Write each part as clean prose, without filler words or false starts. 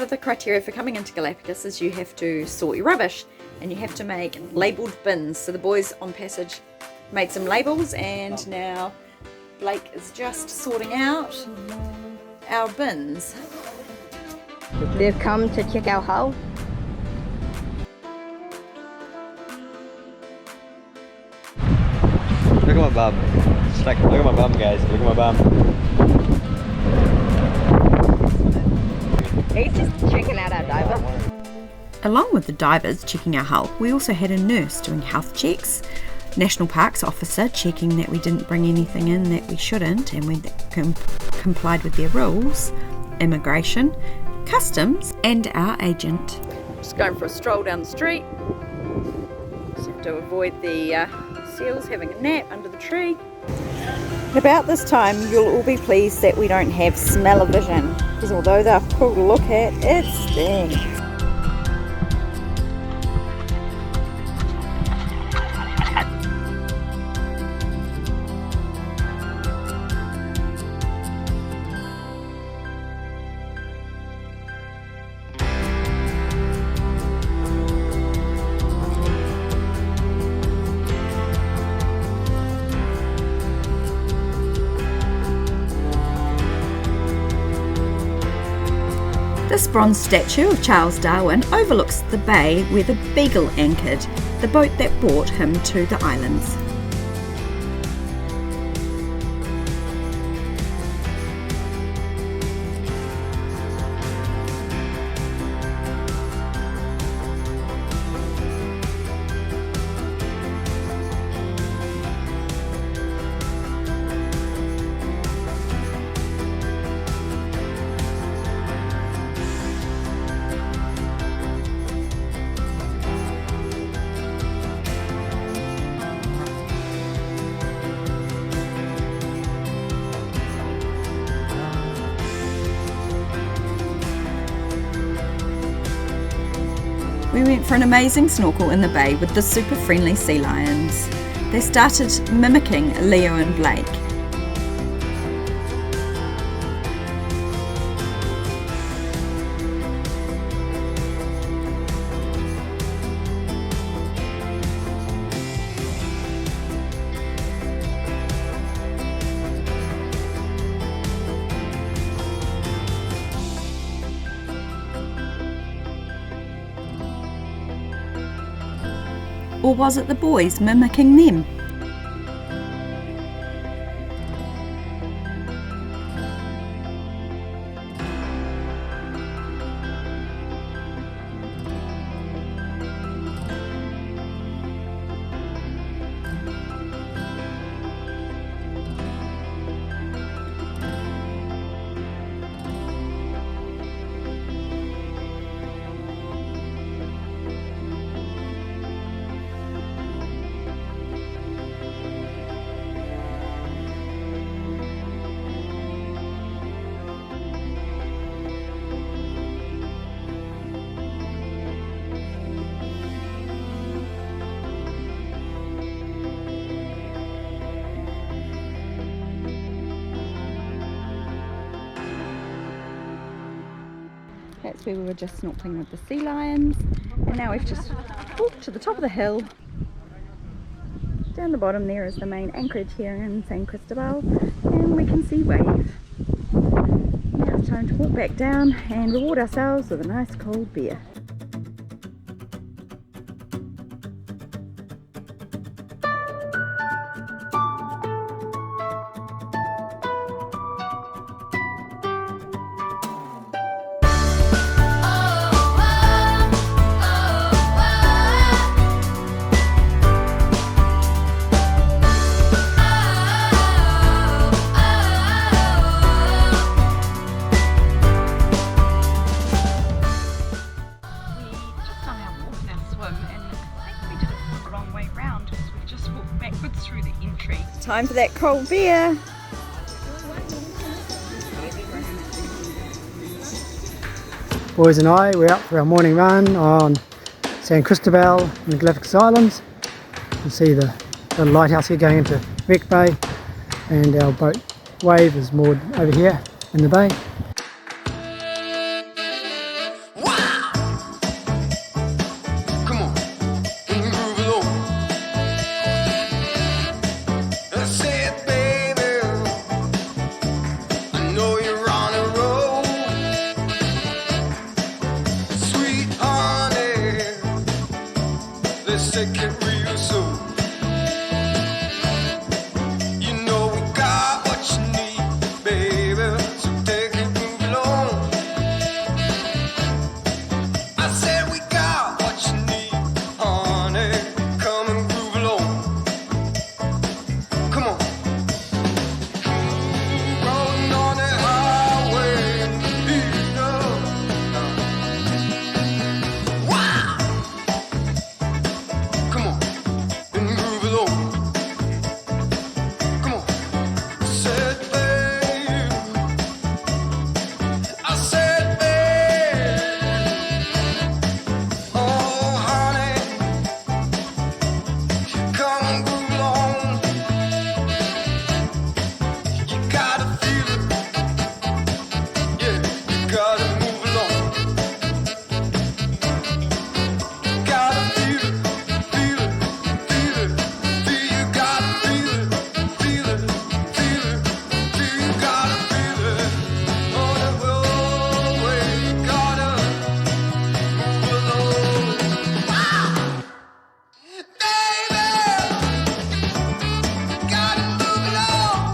part of the criteria for coming into Galapagos is you have to sort your rubbish and you have to make labelled bins. So the boys on passage made some labels, and now Blake is just sorting out our bins. They've come to check our hull. Look at my bum. Just like, look at my bum, guys. Look at my bum. He's just checking out our diver. Along with the divers checking our hull, we also had a nurse doing health checks, National Parks officer checking that we didn't bring anything in that we shouldn't and we complied with their rules, immigration, customs, and our agent. Just going for a stroll down the street. Just have to avoid the seals having a nap under the tree. At about this time, you'll all be pleased that we don't have smell-o-vision, because although they're cool to look at, it stinks. This bronze statue of Charles Darwin overlooks the bay where the Beagle anchored, the boat that brought him to the islands. We went for an amazing snorkel in the bay with the super friendly sea lions. They started mimicking Leo and Blake. Or was it the boys mimicking them? That's where we were just snorkeling with the sea lions, and now we've just walked to the top of the hill. Down the bottom there is the main anchorage here in San Cristobal, and we can see wave. Now it's time to walk back down and reward ourselves with a nice cold beer. Time for that cold beer. Boys and I, we're out for our morning run on San Cristobal in the Galapagos Islands. You can see the little lighthouse here going into Wreck Bay, and our boat Wave is moored over here in the bay. take it real slow. You know we got what you need, baby, so take it, move along. I said we got what you need, honey, come and groove along. Come on. Rolling on the highway, you know. Wow! Come on, and groove along. Come on. I said, babe. I said, babe. Oh, honey, come and groove along. You gotta feel it. Yeah, you gotta move along. Gotta feel it, feel it, feel it, feel. You gotta feel it, feel it, feel it, feel. You gotta feel it. On the roadway, you gotta move along. Wow, baby, gotta move along.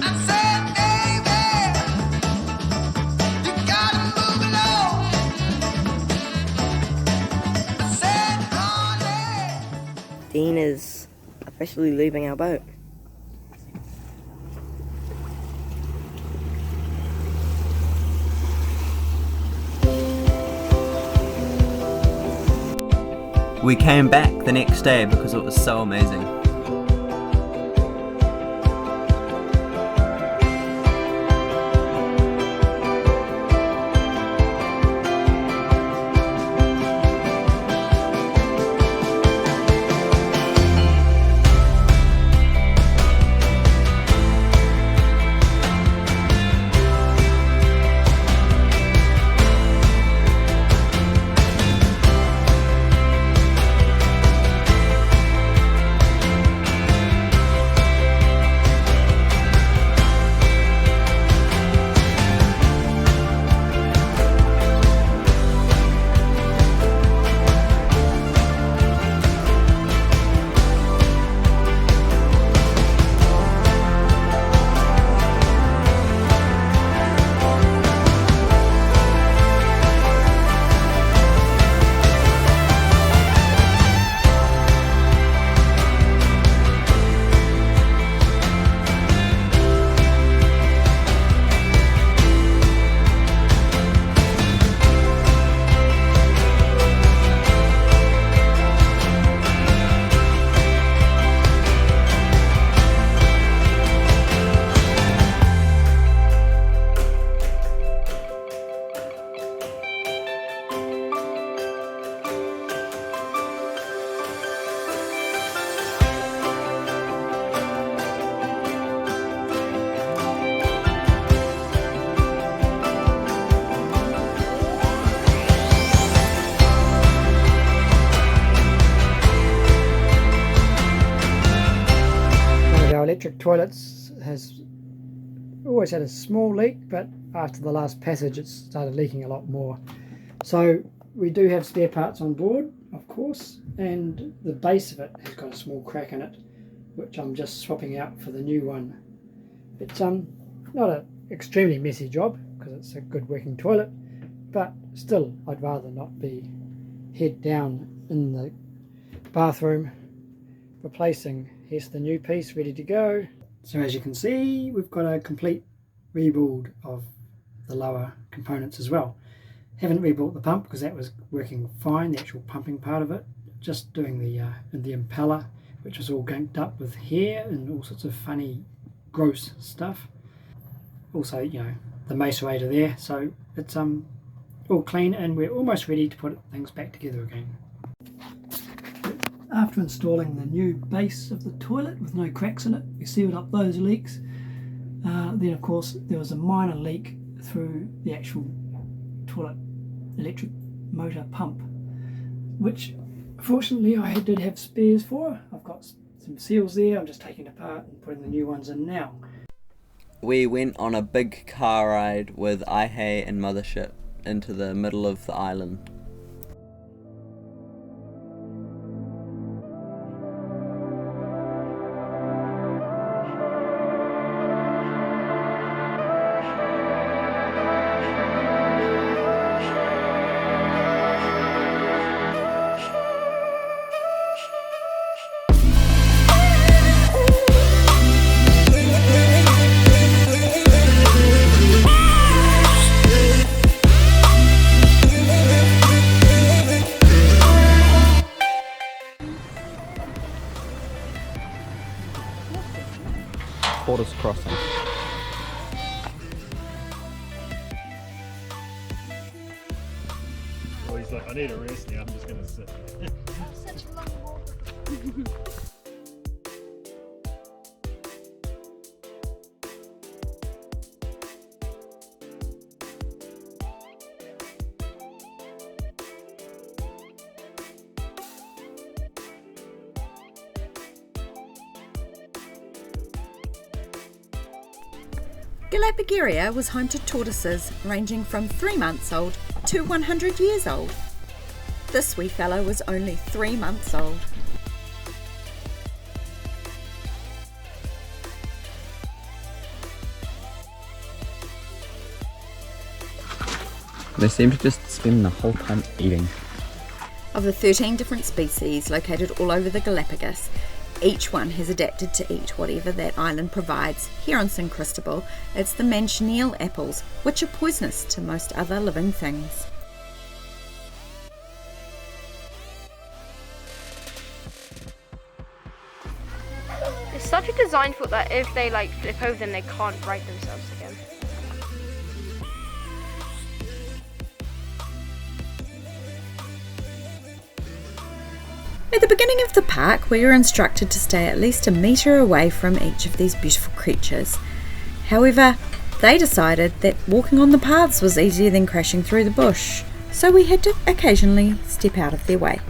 I said, baby, you gotta move along. I said, honey. Dean is officially leaving our boat. We came back the next day because it was so amazing. Our electric toilets has always had a small leak, but after the last passage it started leaking a lot more. So we do have spare parts on board, of course, and the base of it has got a small crack in it, which I'm just swapping out for the new one. It's not an extremely messy job because it's a good working toilet, but still I'd rather not be head down in the bathroom replacing. Here's the new piece ready to go. So as you can see, we've got a complete rebuild of the lower components as well. Haven't rebuilt the pump because that was working fine, the actual pumping part of it. Just doing the impeller, which was all ganked up with hair and all sorts of funny, gross stuff. Also, you know, the macerator there. So it's all clean and we're almost ready to put things back together again. After installing the new base of the toilet with no cracks in it, we sealed up those leaks. Then of course there was a minor leak through the actual toilet electric motor pump, which fortunately I did have spares for. I've got some seals there, I'm just taking it apart and putting the new ones in now. We went on a big car ride with Ihe and Mothership into the middle of the island. tortoise crossing. Well, he's like, I need a rest now, I'm just gonna sit. Such a long walk. Galapagos was home to tortoises ranging from 3 months old to 100 years old. This wee fellow was only 3 months old. They seem to just spend the whole time eating. Of the 13 different species located all over the Galapagos, each one has adapted to eat whatever that island provides. Here on San Cristobal, it's the Mann apples, which are poisonous to most other living things. It's such a design for that if they like flip over then they can't right themselves again. At the beginning of the park, we were instructed to stay at least a metre away from each of these beautiful creatures. However, they decided that walking on the paths was easier than crashing through the bush, so we had to occasionally step out of their way.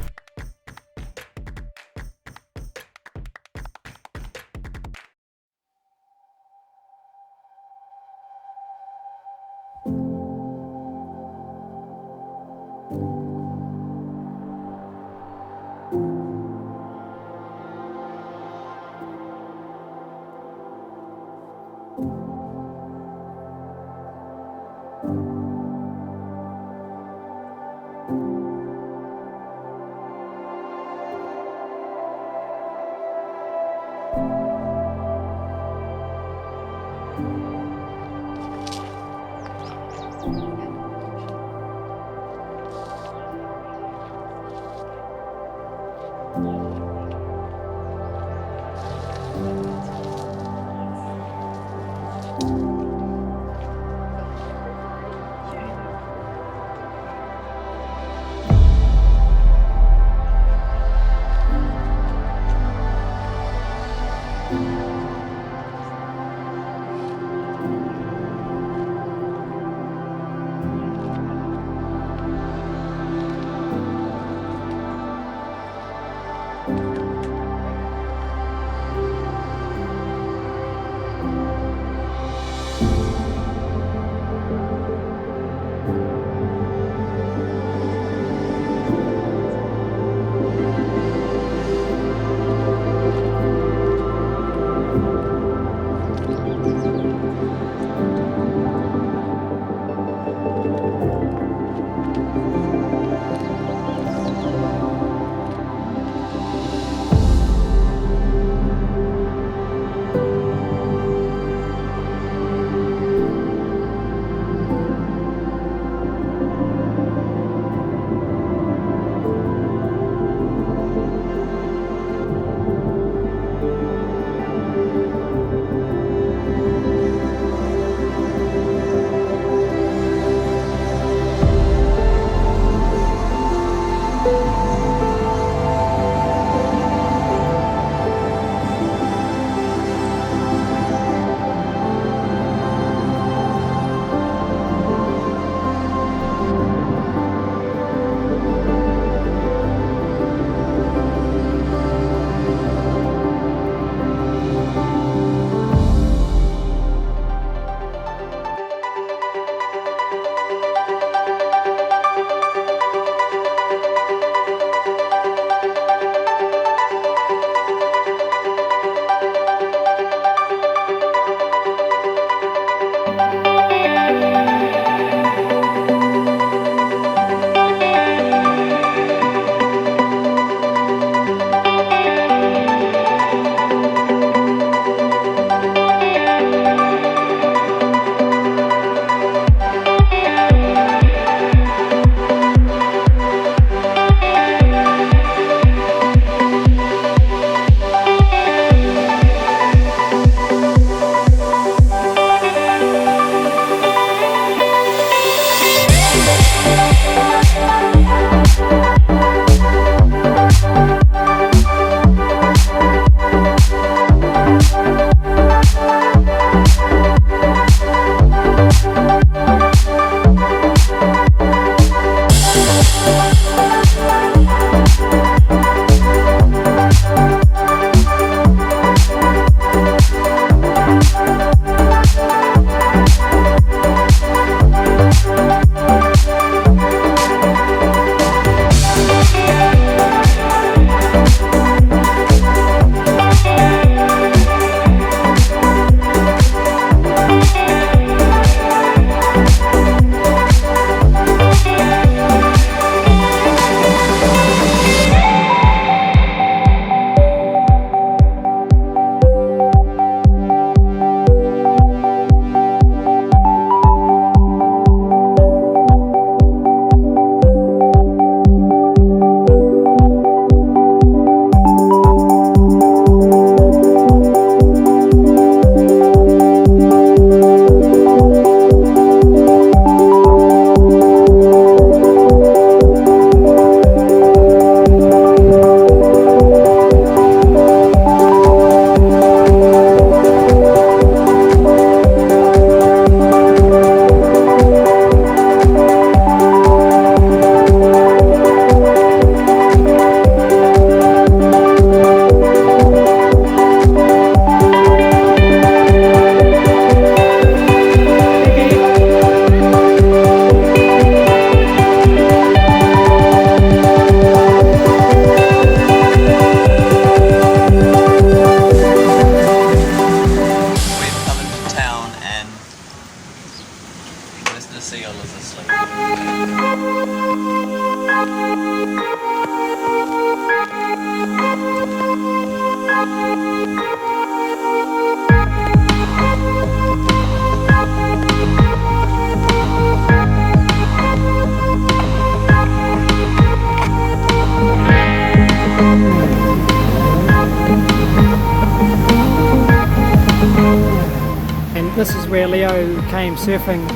This is where Leo came surfing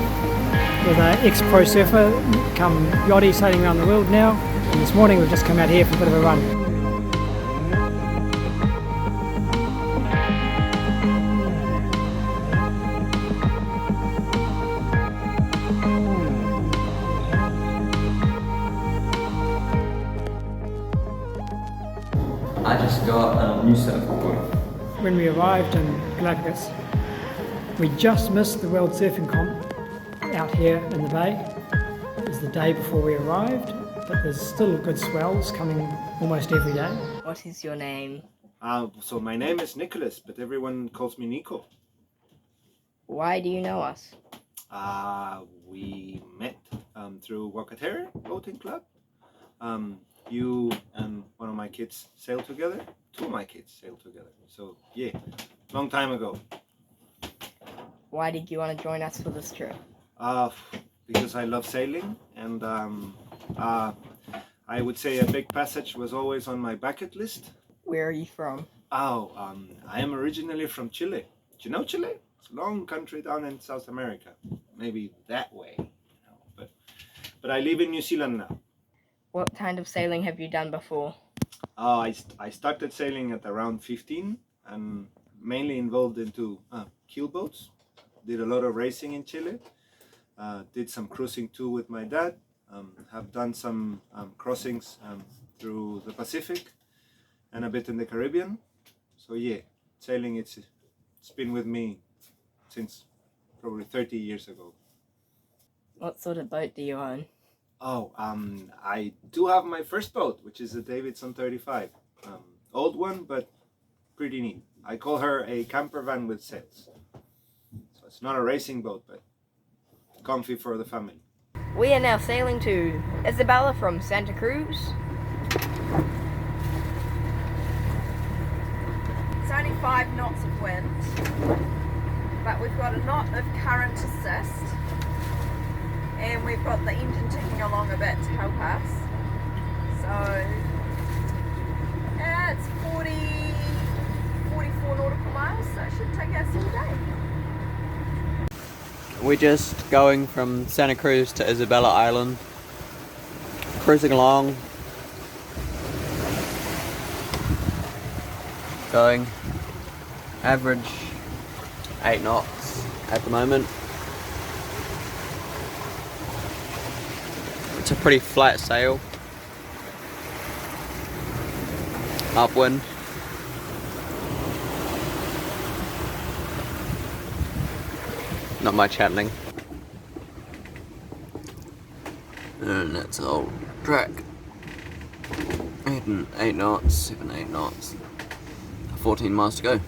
with an ex-pro surfer, come yachty, sailing around the world now. And this morning we've just come out here for a bit of a run. I just got a new surfboard. When we arrived in Galapagos, we just missed the World Surfing Comp out here in the bay. It was the day before we arrived, but there's still good swells coming almost every day. What is your name? So my name is Nicholas, but everyone calls me Nico. Why do you know us? We met through Wakatera Boating Club. You and one of my kids sailed together. Two of my kids sailed together. So yeah, long time ago. Why did you want to join us for this trip? Because I love sailing, and I would say a big passage was always on my bucket list. Where are you from? I am originally from Chile. Do you know Chile? It's a long country down in South America. Maybe that way, you know, but I live in New Zealand now. What kind of sailing have you done before? I started sailing at around 15 and mainly involved into keel boats. Did a lot of racing in Chile. Did some cruising too with my dad. Have done some crossings through the Pacific and a bit in the Caribbean. So yeah, sailing it's been with me since probably 30 years ago. What sort of boat do you own? I do have my first boat, which is a Davidson 35. Old one, but pretty neat. I call her a camper van with sails. So it's not a racing boat, but comfy for the family. We are now sailing to Isabela from Santa Cruz. It's only 5 knots of wind, but we've got a knot of current assist, and we've got the engine ticking along a bit to help us. So yeah, it's 44 nautical miles, so it should take us all day. We're just going from Santa Cruz to Isabela Island, cruising along, going average 8 knots at the moment. It's a pretty flat sail, upwind. Not much happening. And that's old track. 8 knots, 7, 8 knots. 14 miles to go.